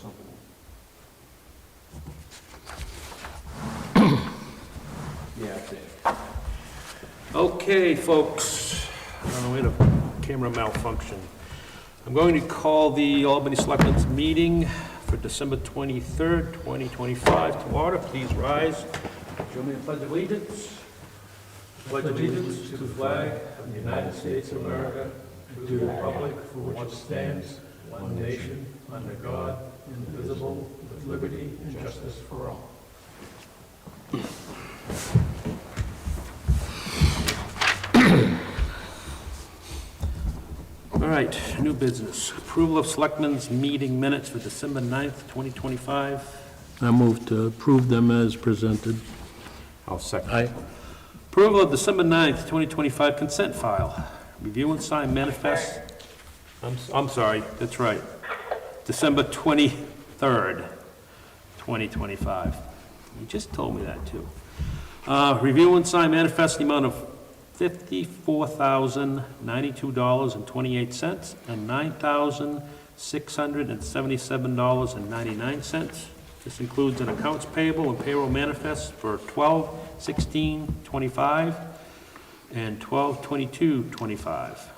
something. Yeah, I think. Okay, folks, we had a camera malfunction. I'm going to call the Albany Selectmen's meeting for December 23rd, 2025 to order. Please rise. Show me the pledge of allegiance. Pledge allegiance to the flag of the United States of America, and to the republic for which it stands, one nation, under God, indivisible, with liberty and justice for all. All right, new business. Approval of Selectmen's meeting minutes for December 9th, 2025. I move to approve them as presented. I'll second. Aye. Approval of December 9th, 2025 consent file. Review and sign manifest. I'm sorry, that's right. December 23rd, 2025. You just told me that too. Review and sign manifest the amount of $54,092.28 and $9,677.99. This includes an accounts payable and payroll manifest for 12/16/25 and 12/22/25.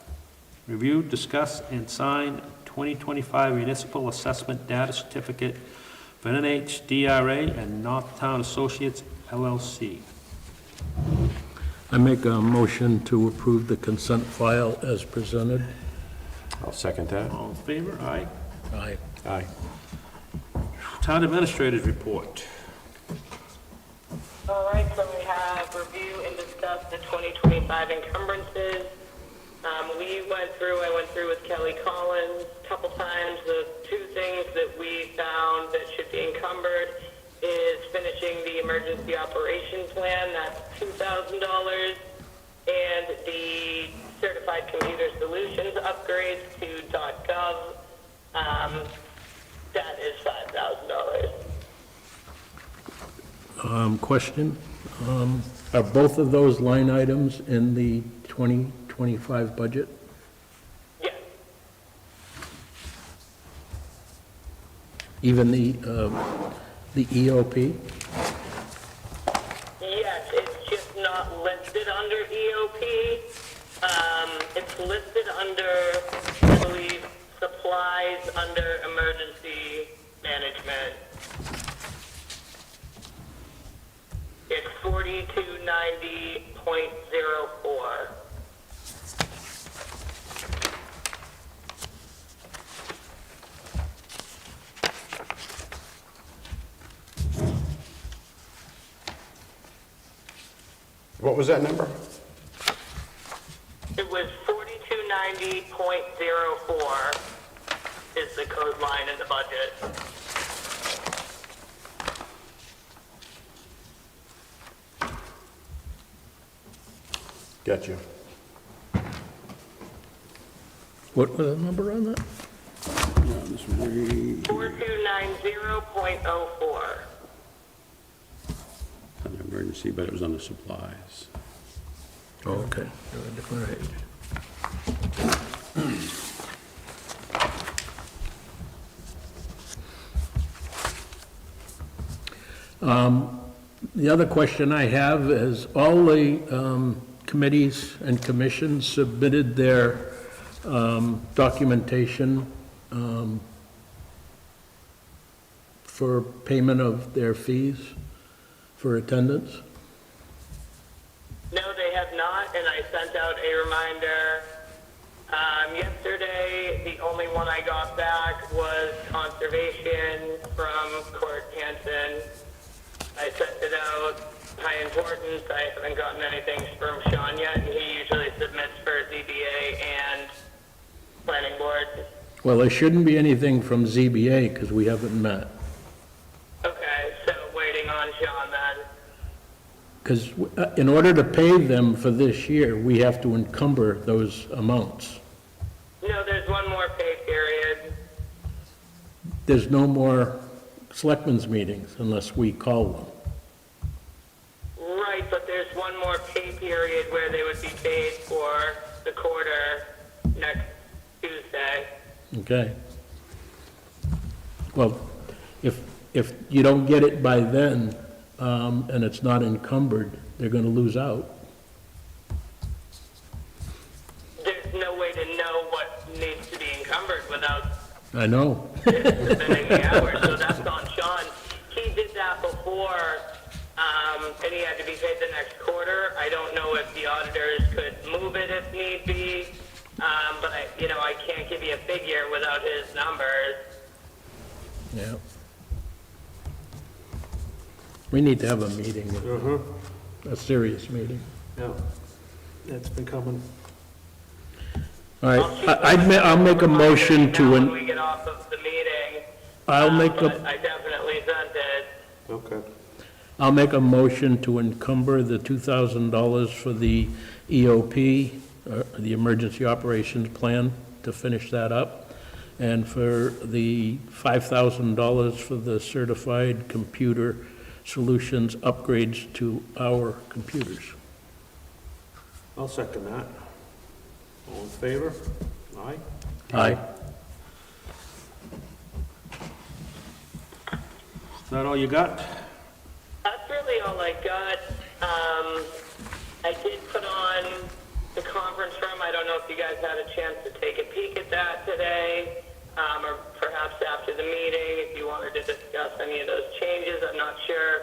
Review, discuss, and sign 2025 municipal assessment data certificate for NHDRA and Northtown Associates LLC. I make a motion to approve the consent file as presented. I'll second that. All in favor? Aye. Aye. Aye. Town Administrator's Report. All right, so we have review and discuss the 2025 encumbrances. I went through with Kelly Collins a couple times. The two things that we found that should be encumbered is finishing the emergency operation plan, that's $2,000, and the certified computer solutions upgrades to .gov, that is $5,000. Question, are both of those line items in the 2025 budget? Yes. Even the EOP? Yes, it's just not listed under EOP. It's listed under, I believe, supplies under emergency management. It's 4290.04. What was that number? It was 4290.04 is the code line in the budget. Gotcha. What was the number on that? Yeah, this was 4290.04. On the emergency, but it was on the supplies. Oh, okay. You're on a different page. The other question I have is all the committees and commissions submitted their documentation for payment of their fees for attendance? No, they have not, and I sent out a reminder yesterday. The only one I got back was conservation from Court Hanson. I sent it out, high importance. I haven't gotten anything from Sean yet, and he usually submits for ZBA and planning board. Well, there shouldn't be anything from ZBA because we haven't met. Okay, so waiting on Sean then. Because in order to pay them for this year, we have to encumber those amounts. No, there's one more pay period. There's no more selectmen's meetings unless we call them. Right, but there's one more pay period where they would be paid for the quarter next Tuesday. Okay. Well, if you don't get it by then, and it's not encumbered, they're gonna lose out. There's no way to know what needs to be encumbered without I know. submitting the hours, so that's on Sean. He did that before, and he had to be paid the next quarter. I don't know if the auditors could move it if need be, but I can't give you a figure without his numbers. Yeah. We need to have a meeting, a serious meeting. Yeah, it's been coming. All right, I'll make a motion to, When we get off of the meeting, I'll make but a, I definitely sent it. Okay. I'll make a motion to encumber the $2,000 for the EOP, the Emergency Operations Plan, to finish that up, and for the $5,000 for the Certified Computer Solutions upgrades to our computers. I'll second that. All in favor? Aye? Aye. Is that all you got? That's really all I got. I did put on the conference room. I don't know if you guys had a chance to take a peek at that today, or perhaps after the meeting, if you wanted to discuss any of those changes. I'm not sure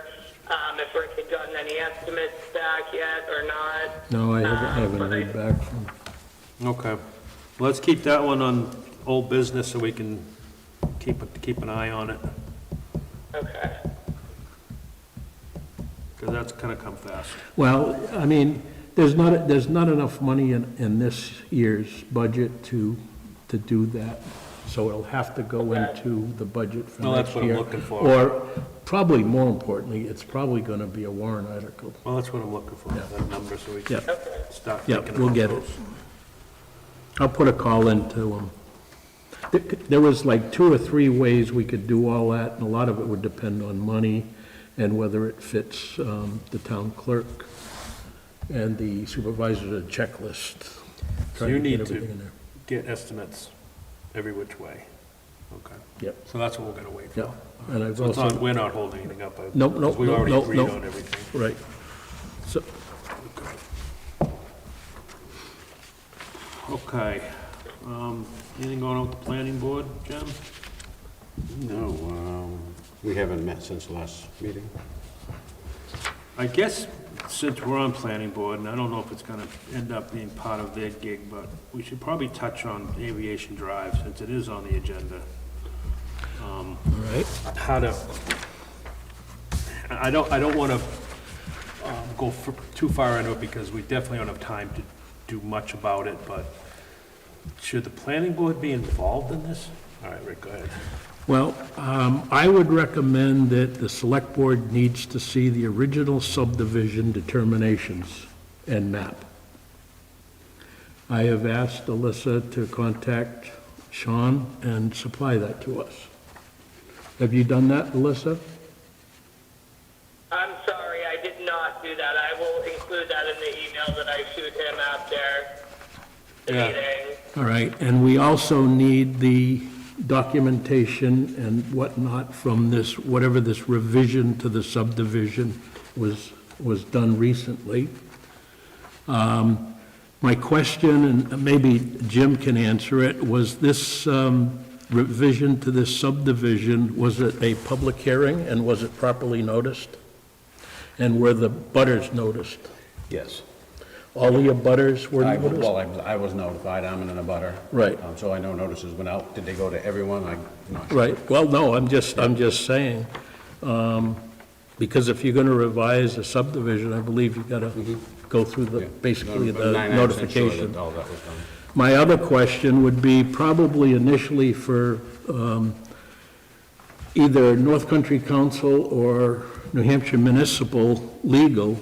if Rick had gotten any estimates back yet or not. No, I haven't heard back from. Okay. Let's keep that one on old business so we can keep an eye on it, Okay. because that's kind of come fast. Well, I mean, there's not enough money in this year's budget to do that, so it'll have to go into the budget for Well, that's next what I'm year. looking for. Or, probably more importantly, it's probably gonna be a warrant article. Well, that's what I'm looking for, Yeah. that number, so we can Yeah, start yeah, thinking we'll about get those. it. I'll put a call into them. There was like 2 or 3 ways we could do all that, and a lot of it would depend on money and whether it fits the town clerk and the supervisor's checklist. So Trying you get need everything to in there. get estimates every which way. Okay. Yep, So that's what we're gonna wait for. yep. And I've So it's also, not, we're not holding anything up. Nope, because nope, we nope, already nope, agreed nope. on everything. right. So, Okay. Anything going on with the planning board, Jim? No, we haven't met since the last meeting. I guess since we're on planning board, and I don't know if it's gonna end up being part of their gig, but we should probably touch on Aviation Drive since it is on the agenda. all right. How to, I don't wanna go too far into it because we definitely don't have time to do much about it, but should the planning board be involved in this? All right, Rick, go ahead. Well, I would recommend that the select board needs to see the original subdivision determinations and map. I have asked Alyssa to contact Sean and supply that to us. Have you done that, Alyssa? I'm sorry, I did not do that. I will include that in the email that I shoot him after the Yeah. meeting. All right, and we also need the documentation and whatnot from this, whatever this revision to the subdivision was done recently. My question, and maybe Jim can answer it, was this revision to this subdivision, was it a public hearing, and was it properly noticed? And were the butters noticed? Yes. All the abutters were noticed? Well, I was notified, I'm in a butter. Right. So I know notices went out. Did they go to everyone? I'm not sure. Right, well, no, I'm just saying, because if you're gonna revise a subdivision, I believe you've gotta go through the, Yeah. basically I'm the 99% sure notification. that all that was done. My other question would be probably initially for either North Country Council or New Hampshire Municipal Legal,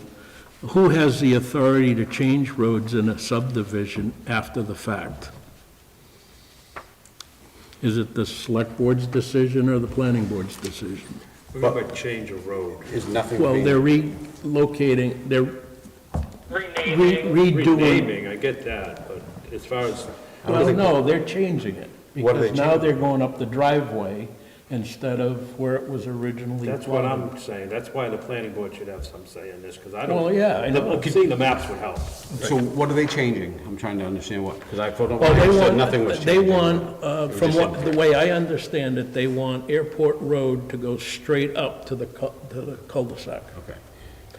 who has the authority to change roads in a subdivision after the fact? Is it the select board's decision or the planning board's decision? We're about change of road. Is nothing Well, being... they're relocating, they're Renaming. redoing, Renaming, I get that, but as far as, well, no, they're changing it. What are they Because now changing? they're going up the driveway, instead of where it was originally That's what plotted. I'm saying, that's why the planning board should have some say in this, because I Well, don't, yeah, I know. seeing the maps would help. So what are they changing? I'm trying to understand what, because I thought, Well, I said nothing was they changing. want, from just what, the way I understand it, they want Airport Road to go straight up to the cul-de-sac. Okay.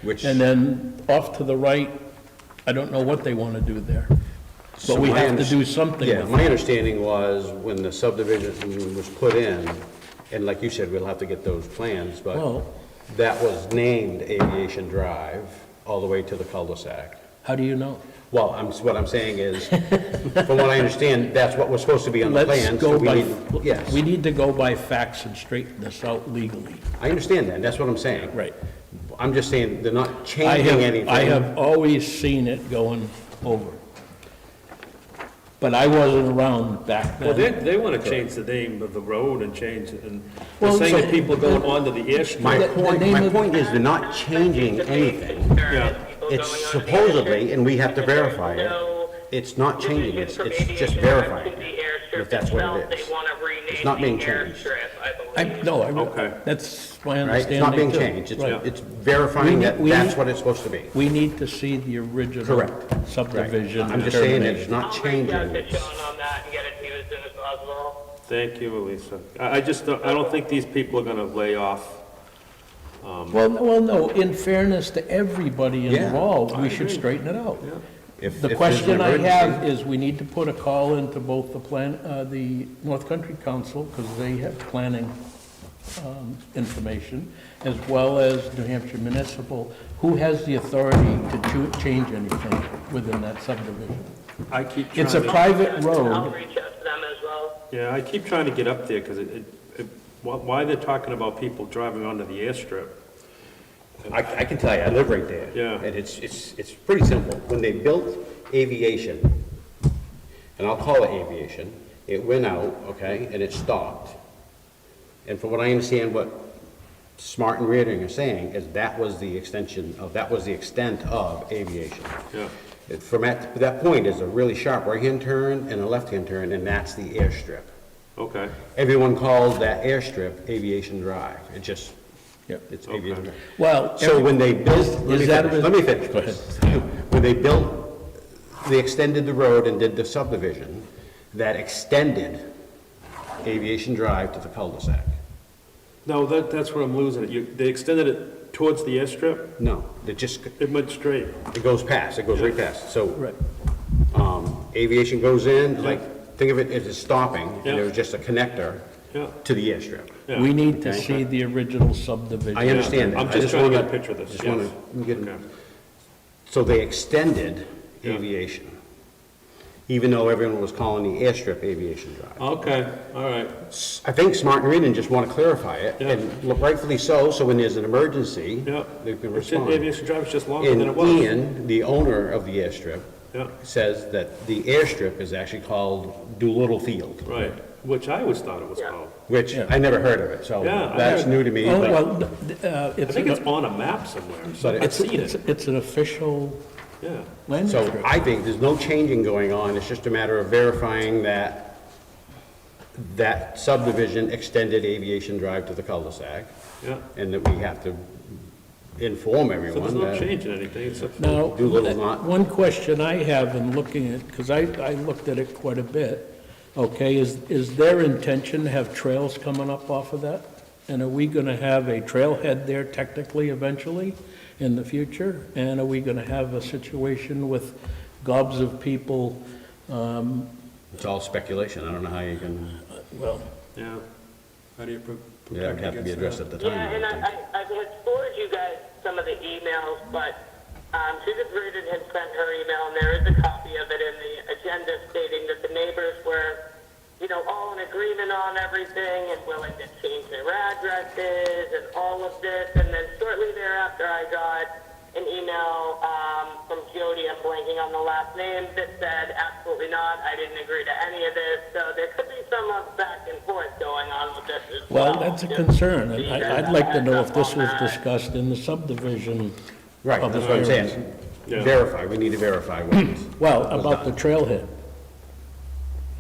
Which, And then off to the right, I don't know what they want to do there. So But we my have to do underst- something yeah, with my it. understanding was when the subdivision was put in, and like you said, we'll have to get those plans, but Well- that was named Aviation Drive all the way to the cul-de-sac. How do you know? Well, what I'm saying is, from what I understand, that's what was supposed to be on the Let's plan, go so we by, need, yes. we need to go by facts and straighten this out legally. I understand that, that's what I'm saying. Right. I'm just saying, they're not I changing anything. have always seen it going over. But I wasn't around back Well, then. they want to change the name of the road and change, and they're Well, saying so- that people going onto the My airstrip. point, name my of- point is, they're not changing anything. Yeah. It's supposedly, and we have to verify it, it's not changing, it's just verifying it, if that's what it is. It's not being changed. Okay. That's my Right? understanding It's not being too. changed, Right. it's verifying that We that's need- what it's supposed to be. We need to see the original Correct. subdivision I'm just saying that it's determination. not I'll reach changing. out to Sean on that and get it to you as soon as possible. Thank you, Elisa. I just, I don't think these people are going to lay off. Well, no, in fairness to everybody Yeah, involved, I we should agree. straight it out. If The there's an question I emergency- have is, we need to put a call into both the North Country Council, because they have planning information, as well as New Hampshire Municipal, who has the authority to change anything within that subdivision. I keep trying It's a to, private I'll road. reach out to them as well. yeah, I keep trying to get up there, because why they're talking about people driving onto the airstrip. I can tell you, I live right there. Yeah. And it's pretty simple. When they built aviation, and I'll call it aviation, it went out, okay, and it stopped. And from what I understand, what Smart and Reardon are saying is that was the extent of aviation. Yeah. From that point, there's a really sharp right-hand turn and a left-hand turn, and that's the airstrip. Okay. Everyone calls that airstrip Aviation Drive. It just, Yep. it's Aviation Drive. Well, So when they built, is that a- let me finish. Go ahead. When they built, they extended the road and did the subdivision, that extended Aviation Drive to the cul-de-sac. No, that's where I'm losing it. They extended it towards the airstrip, No, it went straight. it goes right past. So, right. aviation goes in, like, think of it as it's stopping, and Yeah. there was just a connector Yeah. to the airstrip. Yeah. We need to Okay. see the original subdivision. I understand that. I'm I just trying to wanna- get a picture of this, just wanna yes. get- Okay. So they extended Yeah. aviation, even though everyone was calling the airstrip Aviation Drive. Okay, all right. I think Smart and Reardon just want to clarify it, Yeah. and rightfully so when there's an emergency, Yeah. they can It's respond. Aviation Drive is just longer And than it was. Ian, the owner of the airstrip, Yeah, says that the airstrip is actually called Doolittle Field, right, which I always thought it was called. which Yeah. I never heard of it, so Yeah, I that's heard- new to me. Oh, but- well, I think it's on a map somewhere, so I've seen it, it's an official yeah. land So strip. I think there's no changing going on, it's just a matter of verifying that that subdivision extended Aviation Drive to the cul-de-sac, Yeah, and that we have to inform so there's everyone no that change in anything, except, Now, Doolittle's not. one question I have in looking at, because I looked at it quite a bit, okay, is their intention to have trails coming up off of that? And are we going to have a trailhead there technically eventually in the future? And are we going to have a situation with gobs of people, It's all speculation, I don't know how you can, well, yeah. How do you yeah, it'd have to be addressed at the time. Yeah, and I think. I had forwarded you guys some of the emails, but Susan Reardon had sent her email, and there is a copy of it in the agenda stating that the neighbors were, all in agreement on everything and willing to change their addresses and all of this. And then shortly thereafter, I got an email from Jody, I'm blanking on the last name, that said, absolutely not, I didn't agree to any of this. So there could be some back and forth going on with this as well. well, that's a Just concern. so And you guys I'd have like to a know heads if this up was on that. discussed in the subdivision. Right, of that's the what I'm hearings. saying. Yeah. Verify, we need to verify what. Well, was about the done. trailhead.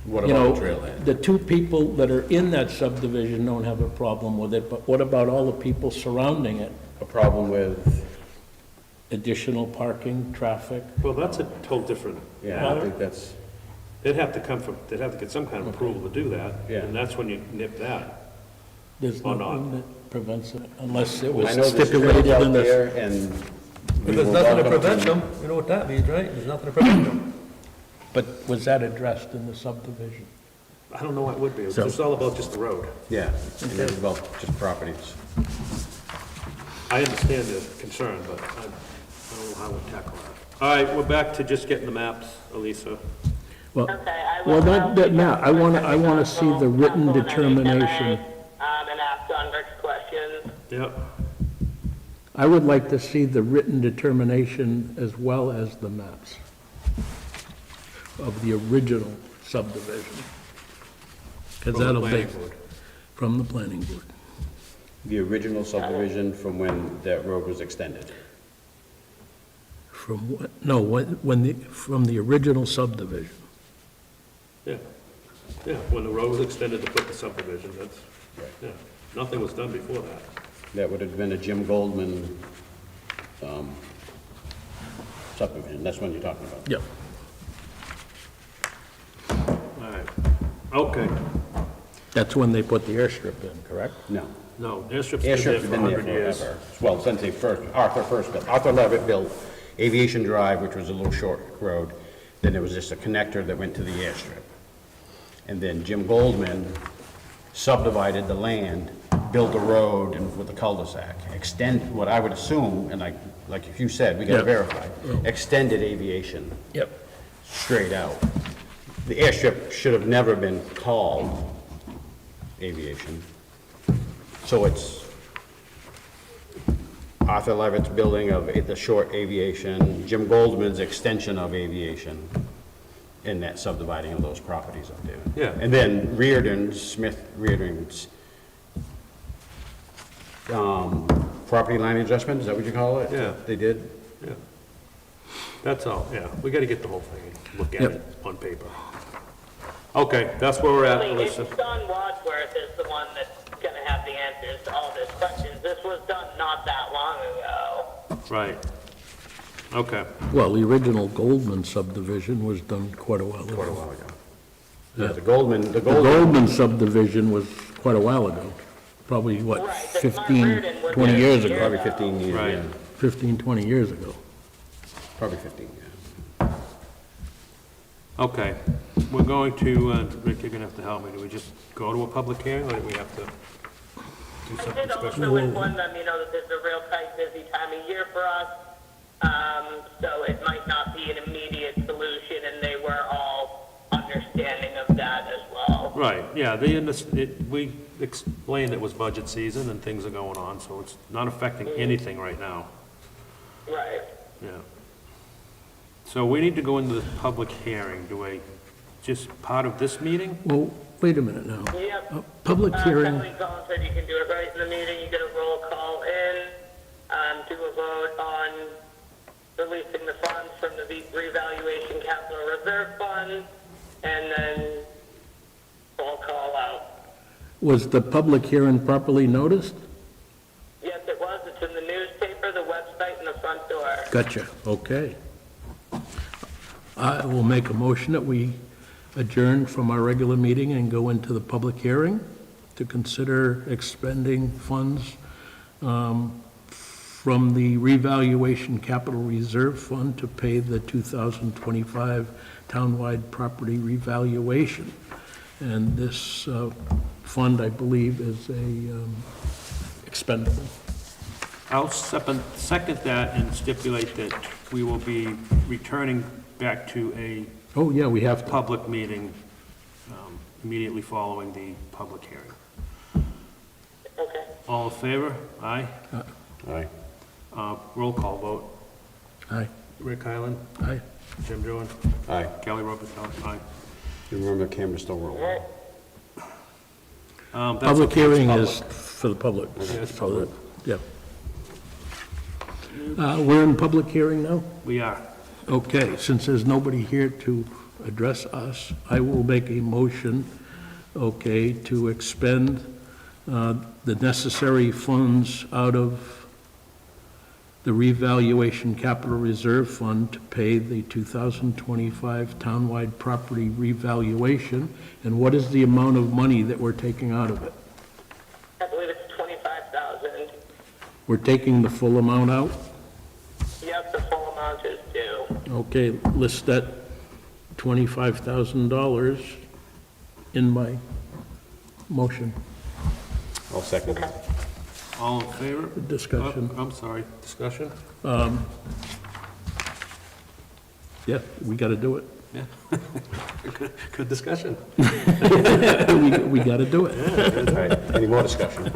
What You about know, trailhead? the two people that are in that subdivision don't have a problem with it, but what about all the people surrounding it? A problem with, Additional parking, traffic? Well, that's a total different yeah, I matter. think that's, They'd have to get some kind of approval to do that. Yeah. And that's when you nip that. There's Or not. nothing that prevents it, unless it was I know there's stipulated trails out in the... there, and we But there's were nothing to welcome prevent them, you know what that means, right? There's nothing to prevent them. But was that addressed in the subdivision? I don't know what would be, it's So- just all about just the road. Yeah, and it was about just properties. I understand the concern, but I don't know how we'll tackle that. All right, we're back to just getting the maps, Elisa. Well, Okay, I well, will. that, Matt, I want to see the written Council and determination. And ask John Rick's questions. Yep. I would like to see the written determination as well as the maps of the original subdivision. Because From the that'll planning be board. from the planning board. The original subdivision from when that road was extended. From what, no, from the original subdivision. Yeah. Yeah, when the road was extended to put the subdivision, that's, yeah. Nothing was done before that. That would have been a Jim Goldman subdivision, that's what you're talking about. Yep. All right. Okay. That's when they put the airstrip in, correct? No. No, airstrip's been there Airstrip's for been there 100 years. forever. Well, since they Arthur first built, Arthur Levitt built Aviation Drive, which was a little short road. Then there was just a connector that went to the airstrip. And then Jim Goldman subdivided the land, built a road and with a cul-de-sac, extend, what I would assume, and like if you said, we gotta Yeah. verify, extended aviation Yep. straight out. The airstrip should have never been called aviation. So it's Arthur Levitt's building of the short aviation, Jim Goldman's extension of aviation, in that subdividing of those properties up there. Yeah. And then Smith Reardon's, property line adjustment, is that what you call it? Yeah. They did? Yeah. That's all, yeah. We gotta get the whole thing and look at Yep. it on paper. Okay, that's where we're at, Really, Melissa. it's Don Wadsworth is the one that's gonna have the answers to all these questions. This was done not that long ago. Right. Okay. Well, the original Goldman subdivision was done quite a while ago. Quite a while ago. Yeah, the Goldman, The Goldman subdivision was quite a while ago, probably, what, Right, but Mark 15, Reardon was 20 there years years ago? probably 15 years, Right. yeah. 15, 20 years ago. Probably 15, yeah. Okay. We're going to, Rick, you're gonna have to help me. Do we just go to a public hearing, or do we have to do I something did special? also inform them, that this is a real tight, busy time of year for us. So it might not be an immediate solution, and they were all understanding of that as well. Right, yeah, we explained it was budget season and things are going on, so it's not affecting anything right now. Right. Yeah. So we need to go into the public hearing. Just part of this meeting? Well, wait a minute now. Yep. Public hearing, Kelly Collins said you can do it right in the meeting, you get a roll call in, do a vote on releasing the funds from the revaluation capital reserve fund, and then roll call out. was the public hearing properly noticed? Yes, it was, it's in the newspaper, the website, and the front door. Gotcha, okay. I will make a motion that we adjourn from our regular meeting and go into the public hearing to consider expending funds from the revaluation capital reserve fund to pay the 2025 townwide property revaluation. And this fund, I believe, is expendable. I'll second that and stipulate that we will be returning back to a Oh, yeah, we have to. public meeting immediately following the public hearing. Okay. All in favor? Aye. Aye. Roll call vote. Aye, Rick Highland, aye. Jim Jones, Aye. Kelly Robertson, aye. You remember the camera's still rolling? That's Public okay, it's hearing public. is for the public. it's So that- Yeah. We're in public hearing now? We are. Okay, since there's nobody here to address us. I will make a motion, okay, to expend the necessary funds out of the revaluation capital reserve fund to pay the 2025 townwide property revaluation. And what is the amount of money that we're taking out of it? I believe it's 25,000. We're taking the full amount out? Yep, the full amount is due. Okay, list that $25,000 in my motion. I'll second it. All in favor? Discussion. I'm sorry, discussion? Yeah, we got to do it. Yeah. Good discussion. We got to do it. All right, any more discussion?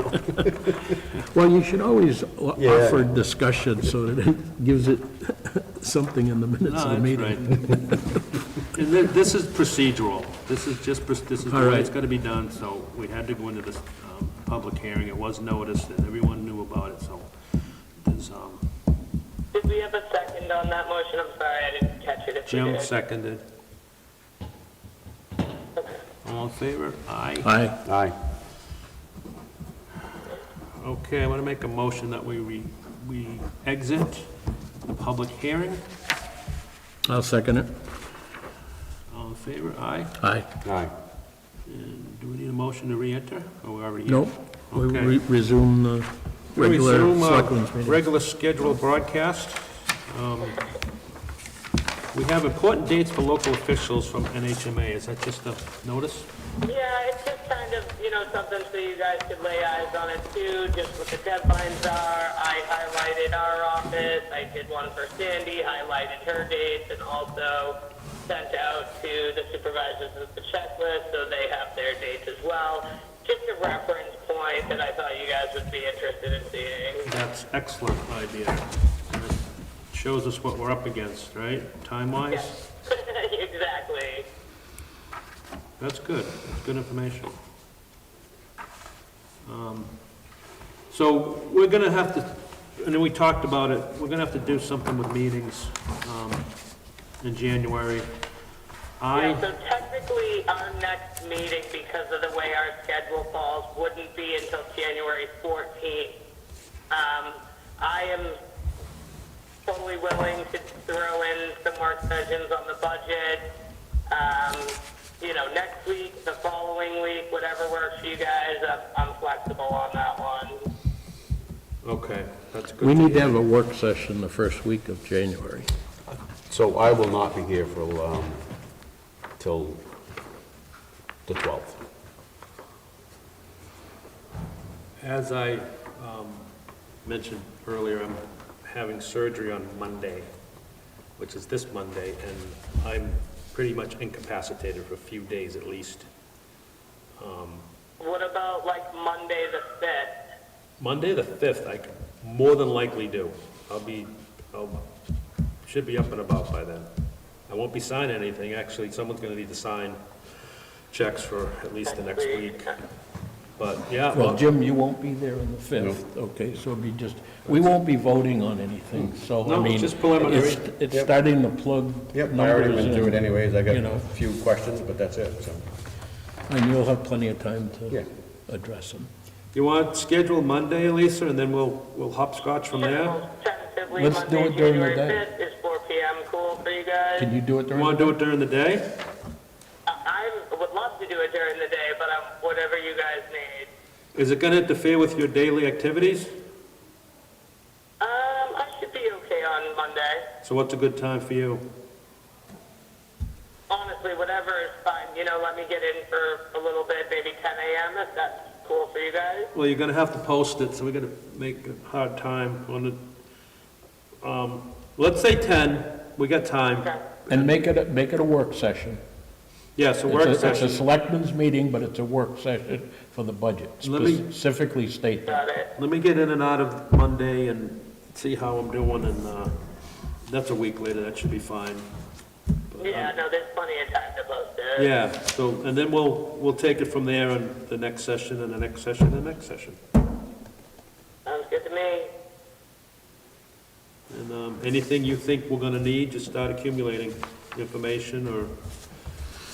Well, you should always Yeah. offer discussion so that it gives it something in the minutes No, of the that's meeting. right. And this is procedural. This is just, this is All the way right. it's got to be done, so we had to go into this public hearing. It was noticed, and everyone knew about it, so there's, Did we have a second on that motion? I'm sorry, I didn't catch it. If we Jim did. seconded. All in favor? Aye. Aye. Aye. Okay, I want to make a motion that we exit the public hearing. I'll second it. All in favor? Aye. Aye. Aye. And do we need a motion to re-enter, or we already? Nope. We Okay. resume the regular Resume, selectmen's meeting. Regular scheduled broadcast. We have important dates for local officials from NHMA. Is that just a notice? Yeah, it's just kind of, something so you guys could lay eyes on it too, just what the deadlines are. I highlighted our office, I did one for Sandy, highlighted her dates, and also sent out to the supervisors of the checklist so they have their dates as well. Just a reference point that I thought you guys would be interested in seeing. That's excellent idea. And it shows us what we're up against, right, time-wise? Exactly. That's good. That's good information. So we're gonna have to, and then we talked about it, we're gonna have to do something with meetings in January. Yeah, so technically, our next meeting, because of the way our schedule falls, wouldn't be until January 14th. I am totally willing to throw in some work sessions on the budget, next week, the following week, whatever works for you guys. I'm flexible on that one. Okay, that's good. We need to have a work session the first week of January. So I will not be here for, till the 12th. As I mentioned earlier, I'm having surgery on Monday, which is this Monday, and I'm pretty much incapacitated for a few days at least. What about like Monday the 5th? Monday, the 5th, I could more than likely do. Should be up and about by then. I won't be signing anything. Actually, someone's gonna need to sign checks for at least the next week. But, yeah. Well, Jim, you won't be there on the 5th, okay, so it'll be just, we won't be voting on anything, so, I No, mean, just preliminary. it's starting to plug Yep, I already numbers went through it in, anyways. I got you know. a few questions, but that's it, so. and you'll have plenty of time Yeah. to address them. You want to schedule Monday, Lisa, and then we'll hopscotch from there? Tentatively, Let's do Monday, it during the January day. 5th is 4 p.m. Cool for you guys? Can you do it You during want the to do day? it during the day? I would love to do it during the day, but whatever you guys need. Is it going to interfere with your daily activities? I should be okay on Monday. So what's a good time for you? Honestly, whatever is fine. Let me get in for a little bit, maybe 10 a.m. if that's cool for you guys. Well, you're going to have to post it, so we're going to make a hard time on it. Let's say 10, we got time. Okay. And make it a work session. Yeah, so work It's a session. selectmen's meeting, but it's a work session for the budget. Let me- Specifically state that. Got it. Let me get in and out of Monday and see how I'm doing, and that's a week later, that should be fine. Yeah, no, there's plenty of time to post it. Yeah, so, and then we'll take it from there on the next session, and the next session, and the next session. Sounds good to me. And anything you think we're gonna need, just start accumulating information, or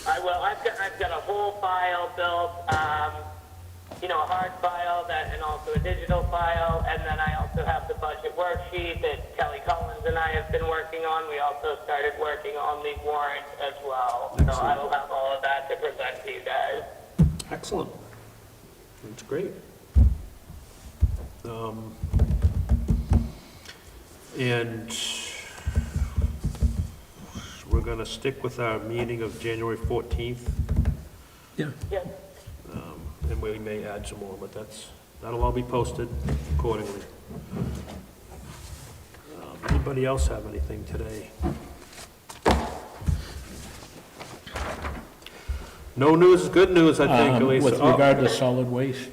I will. I've got a whole file built, a hard file and also a digital file, and then I also have the budget worksheet that Kelly Collins and I have been working on. We also started working on the warrant as well. So I will have all of that to present to you guys. Excellent. That's great. And we're going to stick with our meeting of January 14th, Yeah. Yes. and we may add some more, but that'll all be posted accordingly. Anybody else have anything today? No news is good news, I think, Elisa. With regard to solid waste,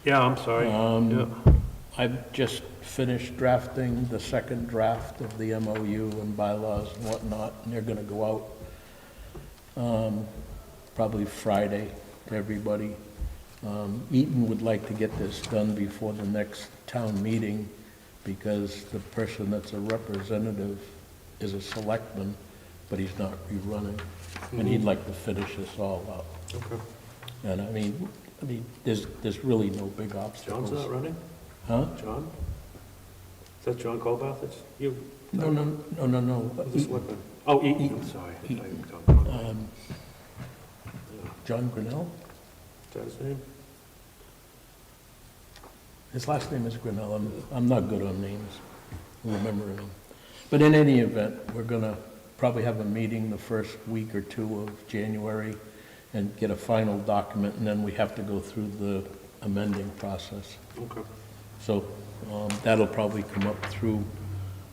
Yeah, I'm sorry. Yeah. I've just finished drafting the second draft of the MOU and bylaws and whatnot, and they're gonna go out probably Friday to everybody. Eaton would like to get this done before the next town meeting, because the person that's a representative is a selectman, but he's not rerunning, and he'd like to finish this all up. Okay. And I mean, there's really no big obstacles. John's not running? Huh? John? Is that John Colbath? It's you? No. Who's the selectman? Oh, Eaton, I'm sorry. I thought you were John Colbath. John Grinnell? Is that his name? His last name is Grinnell. I'm not good on names, remembering them. But in any event, we're gonna probably have a meeting the first week or two of January and get a final document, and then we have to go through the amending process. Okay. So that'll probably come up through,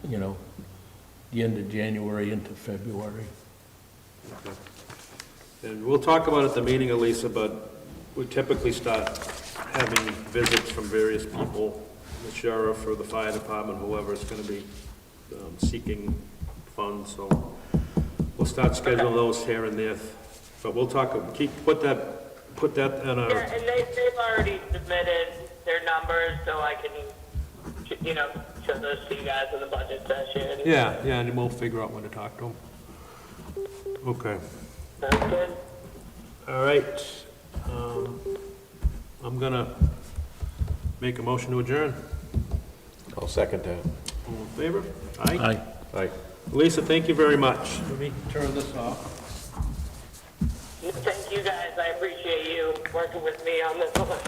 the end of January into February. Okay. And we'll talk about it at the meeting, Elisa, but we typically start having visits from various people, the sheriff or the fire department, whoever is going to be seeking funds, so we'll start scheduling those here and there. But we'll talk, put that in our... Yeah, and they've already submitted their numbers, so I can, show those to you guys in the budget session. Yeah, and we'll figure out when to talk to them. Okay. Sounds good. All right. I'm gonna make a motion to adjourn. I'll second that. All in favor? Aye. Aye. Aye. Lisa, thank you very much. Let me turn this off. Thank you guys. I appreciate you working with me on this one.